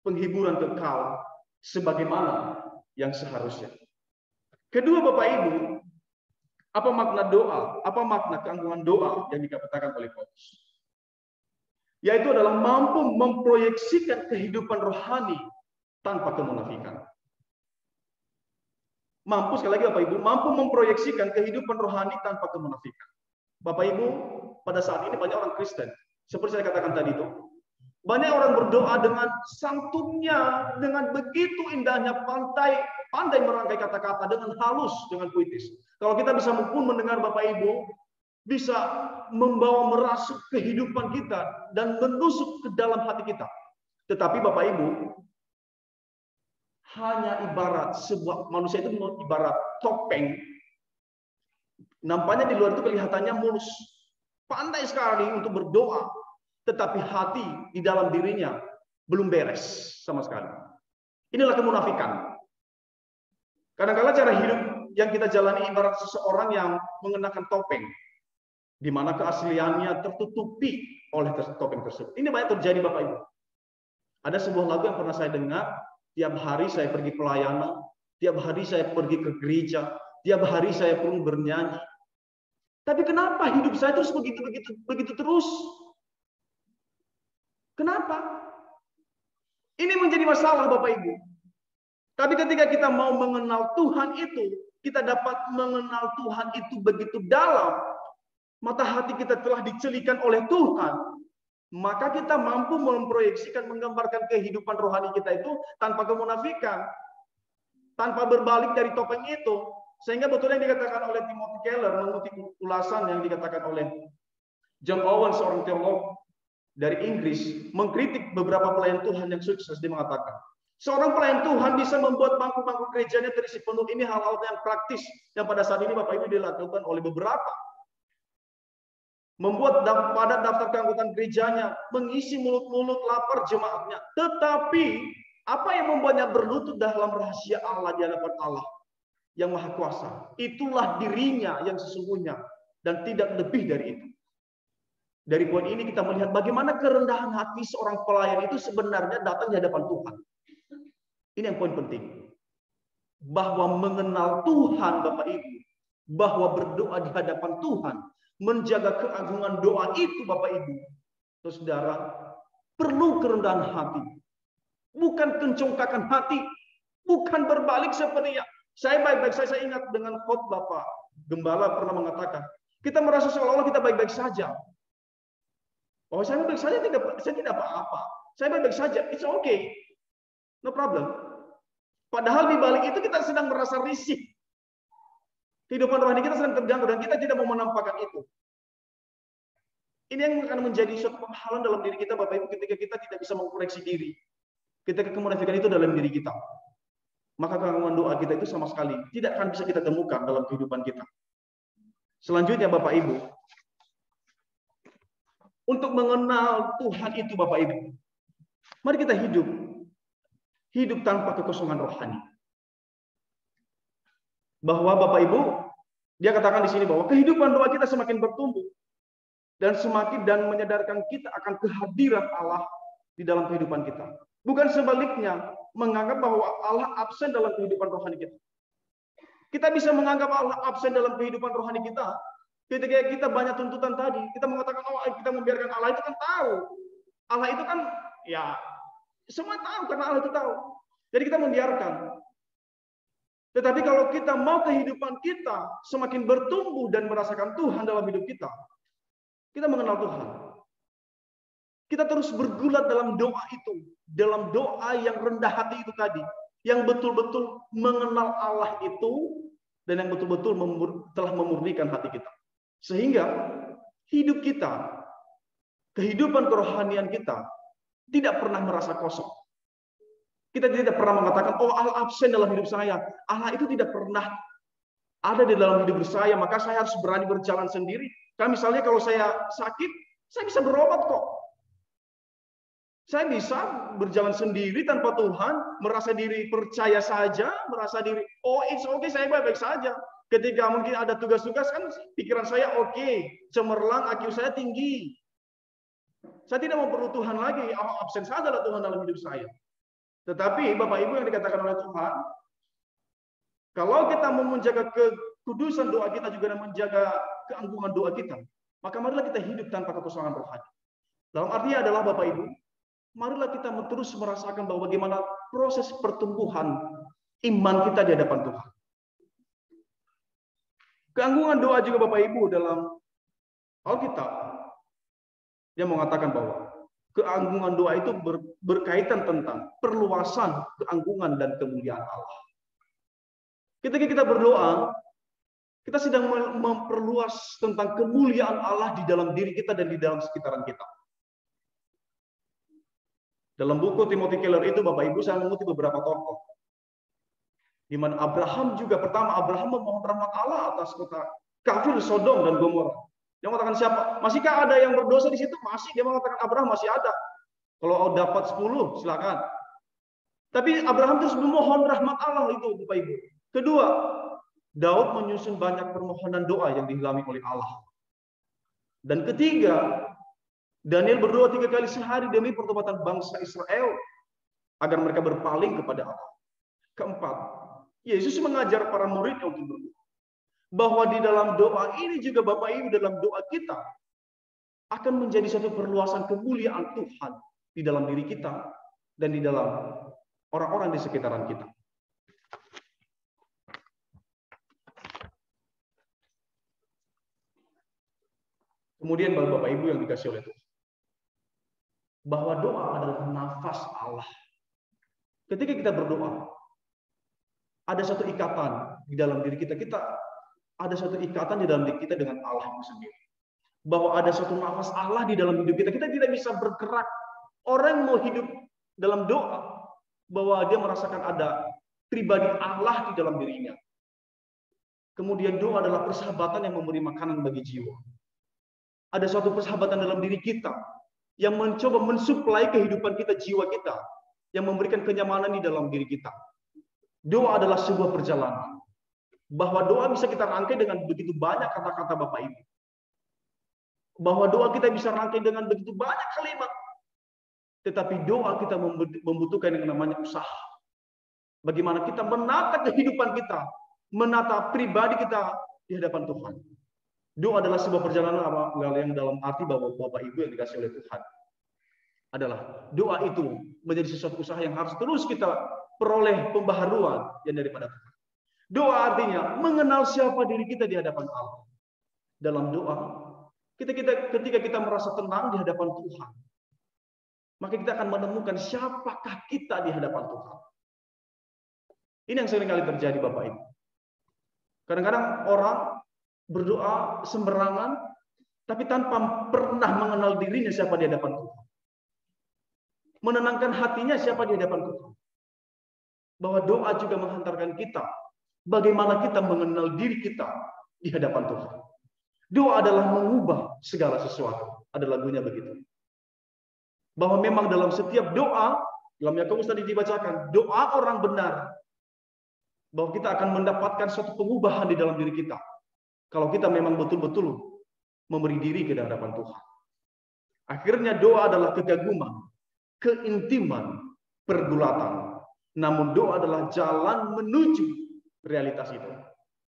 penghiburan kekal sebagaimana yang seharusnya. Kedua Bapak Ibu, apa makna doa? Apa makna keanggunan doa yang dikatakan oleh Paulus? Yaitu adalah mampu memproyeksikan kehidupan rohani tanpa kemunafikan. Mampu, sekali lagi Bapak Ibu, mampu memproyeksikan kehidupan rohani tanpa kemunafikan. Bapak Ibu, pada saat ini banyak orang Kristen, seperti saya katakan tadi itu, banyak orang berdoa dengan santunnya, dengan begitu indahnya, pandai merangkai kata-kata dengan halus, dengan puitis. Kalau kita bisa pun mendengar Bapak Ibu, bisa membawa merasuk kehidupan kita dan menusuk ke dalam hati kita. Tetapi Bapak Ibu, hanya ibarat sebuah manusia itu ibarat topeng. Nampaknya di luar itu kelihatannya mulus. Pandai sekali untuk berdoa, tetapi hati di dalam dirinya belum beres sama sekali. Inilah kemunafikan. Kadang-kadang cara hidup yang kita jalani ibarat seseorang yang mengenakan topeng, di mana keasliannya tertutupi oleh topeng tersebut. Ini banyak terjadi Bapak Ibu. Ada sebuah lagu yang pernah saya dengar. Tiap hari saya pergi pelayanan, tiap hari saya pergi ke gereja, tiap hari saya pun bernyanyi. Tapi kenapa hidup saya terus begitu terus? Kenapa? Ini menjadi masalah Bapak Ibu. Tapi ketika kita mau mengenal Tuhan itu, kita dapat mengenal Tuhan itu begitu dalam. Mata hati kita telah dicelikan oleh Tuhan. Maka kita mampu memproyeksikan, menggambarkan kehidupan rohani kita itu tanpa kemunafikan, tanpa berbalik dari topeng itu. Sehingga betul yang dikatakan oleh Timothy Keller, mengutip ulasan yang dikatakan oleh John Owen, seorang teolog dari Inggris, mengkritik beberapa pelayan Tuhan yang sukses. Dia mengatakan, seorang pelayan Tuhan bisa membuat bangku-bangku gerejanya terisi penuh. Ini hal-hal yang praktis yang pada saat ini Bapak Ibu dilakukan oleh beberapa. Membuat padat daftar keanggotaan gerejanya, mengisi mulut-mulut lapar jemaatnya. Tetapi apa yang membuatnya berlutut dalam rahasia Allah di hadapan Allah yang Maha Kuasa? Itulah dirinya yang sesungguhnya dan tidak lebih dari itu. Dari poin ini kita melihat bagaimana kerendahan hati seorang pelayan itu sebenarnya datang di hadapan Tuhan. Ini yang poin penting. Bahwa mengenal Tuhan Bapak Ibu, bahwa berdoa di hadapan Tuhan, menjaga keagungan doa itu Bapak Ibu, saudara, perlu kerendahan hati. Bukan kencongkakan hati, bukan berbalik seperti saya baik-baik saja. Saya ingat dengan khotbah Bapak Gembala pernah mengatakan, kita merasa seolah-olah kita baik-baik saja. Oh, saya baik saja, saya tidak apa-apa. Saya baik-baik saja, it's okay. No problem. Padahal di balik itu kita sedang merasa risih. Kehidupan rohani kita sedang terganggu dan kita tidak mau menampakkan itu. Ini yang akan menjadi suatu penghalang dalam diri kita Bapak Ibu ketika kita tidak bisa mengkoreksi diri. Ketika kemunafikan itu dalam diri kita. Maka keanggunan doa kita itu sama sekali tidak akan bisa kita temukan dalam kehidupan kita. Selanjutnya Bapak Ibu, untuk mengenal Tuhan itu Bapak Ibu, mari kita hidup tanpa kekosongan rohani. Bahwa Bapak Ibu, dia katakan di sini bahwa kehidupan doa kita semakin bertumbuh dan semakin menyadarkan kita akan kehadiran Allah di dalam kehidupan kita. Bukan sebaliknya menganggap bahwa Allah absen dalam kehidupan rohani kita. Kita bisa menganggap Allah absen dalam kehidupan rohani kita. Ketika kita banyak tuntutan tadi, kita mengatakan, oh kita membiarkan Allah itu kan tahu. Allah itu kan, ya semua tahu karena Allah itu tahu. Jadi kita membiarkan. Tetapi kalau kita mau kehidupan kita semakin bertumbuh dan merasakan Tuhan dalam hidup kita mengenal Tuhan. Kita terus bergulat dalam doa itu. Dalam doa yang rendah hati itu tadi. Yang betul-betul mengenal Allah itu. Dan yang betul-betul telah memurnikan hati kita. Sehingga hidup kita, kehidupan kerohanian kita, tidak pernah merasa kosong. Kita tidak pernah mengatakan, oh Allah absen dalam hidup saya. Allah itu tidak pernah ada di dalam hidup saya, maka saya harus berani berjalan sendiri. Kan misalnya kalau saya sakit, saya bisa berobat kok. Saya bisa berjalan sendiri tanpa Tuhan, merasa diri percaya saja, merasa diri, oh it's okay, saya baik-baik saja. Ketika mungkin ada tugas-tugas, kan pikiran saya oke, cemerlang, IQ saya tinggi. Saya tidak mau perlu Tuhan lagi, absen sajalah Tuhan dalam hidup saya. Tetapi Bapak Ibu yang dikatakan oleh Tuhan, kalau kita mau menjaga kekudusan doa kita juga dan menjaga keanggungan doa kita, maka marilah kita hidup tanpa kekosongan rohani. Dalam artinya adalah Bapak Ibu, marilah kita terus merasakan bahwa bagaimana proses pertumbuhan iman kita di hadapan Tuhan. Keanggungan doa juga Bapak Ibu dalam Alkitab yang mengatakan bahwa keanggungan doa itu berkaitan tentang perluasan keanggungan dan kemuliaan Allah. Ketika kita berdoa, kita sedang memperluas tentang kemuliaan Allah di dalam diri kita dan di dalam sekitaran kita. Dalam buku Timothy Keller itu, Bapak Ibu, saya mengutip beberapa tokoh. Di mana Abraham juga, pertama Abraham memohon rahmat Allah atas kota kafir Sodom dan Gomora. Dia mengatakan siapa? Masihkah ada yang berdosa di situ? Masih. Dia mengatakan Abraham masih ada. Kalau dapat 10, silakan. Tapi Abraham terus memohon rahmat Allah itu, Bapak Ibu. Kedua, Daud menyusun banyak permohonan doa yang diilhami oleh Allah. Dan ketiga, Daniel berdoa 3 kali sehari demi pertobatan bangsa Israel agar mereka berpaling kepada Allah. Keempat, Yesus mengajar para muridnya untuk berdoa. Bahwa di dalam doa ini juga Bapak Ibu, dalam doa kita akan menjadi satu perluasan kemuliaan Tuhan di dalam diri kita dan di dalam orang-orang di sekitaran kita. Kemudian Bapak Ibu yang dikasih oleh Tuhan, bahwa doa adalah nafas Allah. Ketika kita berdoa, ada satu ikatan di dalam diri kita. Ada satu ikatan di dalam diri kita dengan Allah itu sendiri. Bahwa ada satu nafas Allah di dalam hidup kita. Kita tidak bisa bergerak. Orang mau hidup dalam doa, bahwa dia merasakan ada pribadi Allah di dalam dirinya. Kemudian doa adalah persahabatan yang memberi makanan bagi jiwa. Ada suatu persahabatan dalam diri kita yang mencoba mensuplai kehidupan kita, jiwa kita, yang memberikan kenyamanan di dalam diri kita. Doa adalah sebuah perjalanan. Bahwa doa bisa kita rangkai dengan begitu banyak kata-kata Bapak Ibu. Bahwa doa kita bisa rangkai dengan begitu banyak kalimat. Tetapi doa kita membutuhkan yang namanya usaha. Bagaimana kita menata kehidupan kita, menata pribadi kita di hadapan Tuhan. Doa adalah sebuah perjalanan yang dalam arti bahwa Bapak Ibu yang dikasih oleh Tuhan adalah doa itu menjadi sesuatu usaha yang harus terus kita peroleh pembaharuan yang daripada Tuhan. Doa artinya mengenal siapa diri kita di hadapan Allah. Dalam doa, ketika kita merasa tenang di hadapan Tuhan, maka kita akan menemukan siapakah kita di hadapan Tuhan. Ini yang seringkali terjadi Bapak Ibu. Kadang-kadang orang berdoa sembarangan, tapi tanpa pernah mengenal dirinya siapa di hadapan Tuhan. Menenangkan hatinya siapa di hadapan Tuhan. Bahwa doa juga menghantarkan kita bagaimana kita mengenal diri kita di hadapan Tuhan. Doa adalah mengubah segala sesuatu. Ada lagunya begitu. Bahwa memang dalam setiap doa, dalam Yakobus tadi dibacakan, doa orang benar, bahwa kita akan mendapatkan suatu pengubahan di dalam diri kita. Kalau kita memang betul-betul memberi diri ke hadapan Tuhan. Akhirnya doa adalah kekaguman, keintiman, pergulatan. Namun doa adalah jalan menuju realitas itu.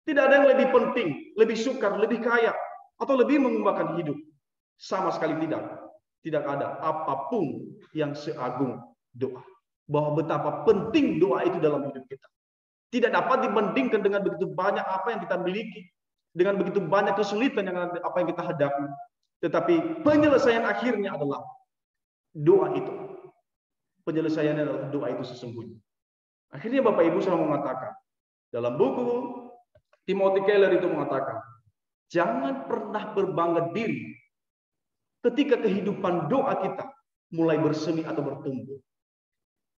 Tidak ada yang lebih penting, lebih sukar, lebih kaya, atau lebih mengubahkan hidup. Sama sekali tidak. Tidak ada apapun yang seagung doa. Bahwa betapa penting doa itu dalam hidup kita. Tidak dapat dibandingkan dengan begitu banyak apa yang kita miliki. Dengan begitu banyak kesulitan apa yang kita hadapi. Tetapi penyelesaian akhirnya adalah doa itu. Penyelesaiannya adalah doa itu sesungguhnya. Akhirnya Bapak Ibu sudah mengatakan. Dalam buku Timothy Keller itu mengatakan, jangan pernah berbangga diri ketika kehidupan doa kita mulai bersemi atau bertumbuh.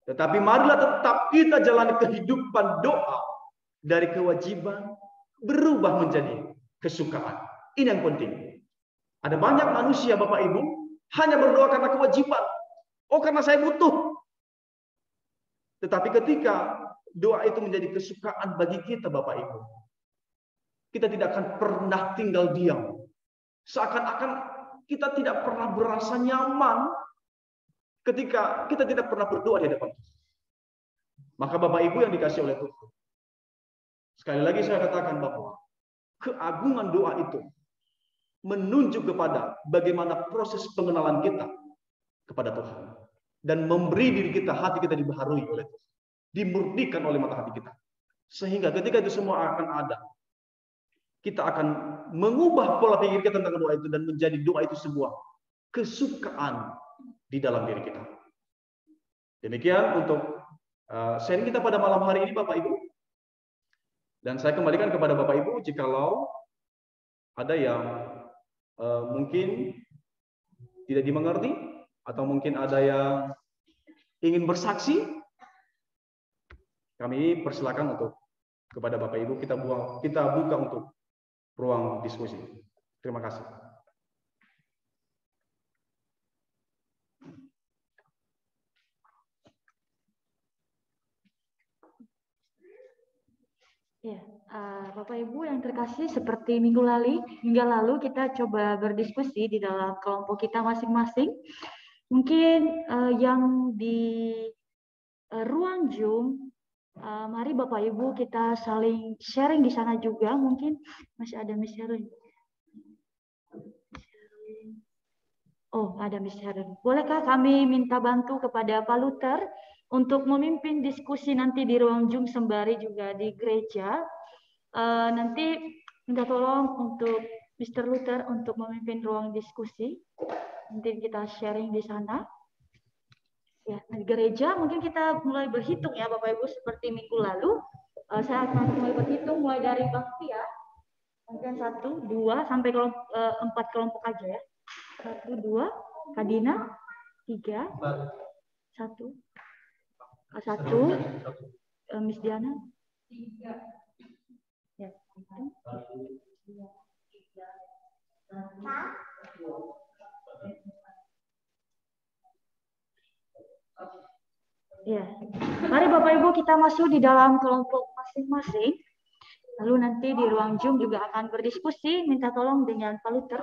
Tetapi marilah tetap kita jalani kehidupan doa dari kewajiban berubah menjadi kesukaan. Ini yang penting. Ada banyak manusia Bapak Ibu hanya berdoa karena kewajiban. Oh, karena saya butuh. Tetapi ketika doa itu menjadi kesukaan bagi kita Bapak Ibu, kita tidak akan pernah tinggal diam. Seakan-akan kita tidak pernah berasa nyaman ketika kita tidak pernah berdoa di hadapan Tuhan. Maka Bapak Ibu yang dikasih oleh Tuhan, sekali lagi saya katakan bahwa keagungan doa itu menunjuk kepada bagaimana proses pengenalan kita kepada Tuhan. Dan memberi diri kita, hati kita dibaharui oleh Tuhan. Dimurnikan oleh mata hati kita. Sehingga ketika itu semua akan ada, kita akan mengubah pola pikir kita tentang doa itu dan menjadi doa itu sebuah kesukaan di dalam diri kita. Demikian untuk sharing kita pada malam hari ini Bapak Ibu. Dan saya kembalikan kepada Bapak Ibu jikalau ada yang mungkin tidak dimengerti atau mungkin ada yang ingin bersaksi, kami persilakan untuk kepada Bapak Ibu kita buka untuk ruang diskusi. Terima kasih. Ya, Bapak Ibu yang terkasih, seperti minggu lalu kita coba berdiskusi di dalam kelompok kita masing-masing. Mungkin yang di ruang Zoom, mari Bapak Ibu kita saling sharing di sana juga. Mungkin masih ada Miss Helen. Oh, ada Miss Helen. Bolehkah kami minta bantu kepada Pak Luther untuk memimpin diskusi nanti di ruang Zoom sembari juga di gereja? Nanti minta tolong untuk Mr. Luther untuk memimpin ruang diskusi. Nanti kita sharing di sana. Ya, di gereja mungkin kita mulai berhitung ya Bapak Ibu seperti minggu lalu. Saya akan mulai berhitung mulai dari Bang Tia. Mungkin 1, 2 sampai 4 kelompok aja ya. 1, 2, Kadina, 3, 1, Miss Diana, 3. Ya, 1, 2, 3, 4. Ya, mari Bapak Ibu kita masuk di dalam kelompok masing-masing. Lalu nanti di ruang Zoom juga akan berdiskusi. Minta tolong dengan Pak Luther.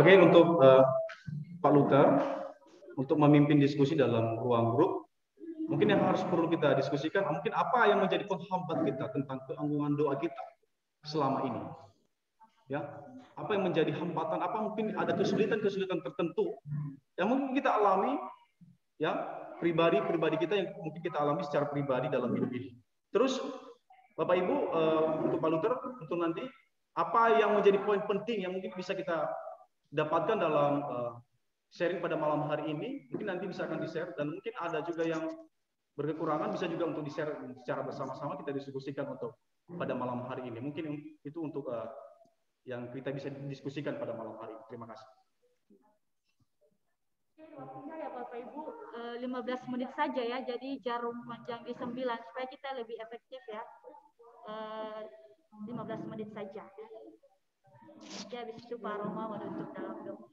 Oke, untuk Pak Luther untuk memimpin diskusi dalam ruang grup, mungkin yang harus perlu kita diskusikan, mungkin apa yang menjadi penghambat kita tentang keagungan doa kita selama ini, ya, apa yang menjadi hambatan, apa mungkin ada kesulitan tertentu yang mungkin kita alami, ya, pribadi kita yang mungkin kita alami secara pribadi dalam hidup ini. Terus Bapak Ibu, untuk Pak Luther, untuk nanti apa yang menjadi poin penting yang mungkin bisa kita dapatkan dalam sharing pada malam hari ini, mungkin nanti bisa akan di-share, dan mungkin ada juga yang berkekurangan bisa juga untuk di-share secara bersama-sama, kita diskusikan untuk pada malam hari ini. Mungkin itu untuk yang kita bisa diskusikan pada malam hari ini. Terima kasih. Waktunya ya Bapak Ibu 15 menit saja ya, jadi jarum panjang di 9 supaya kita lebih efektif ya. 15 menit saja. Ya, habis itu Pak Roma menutup dalam doa.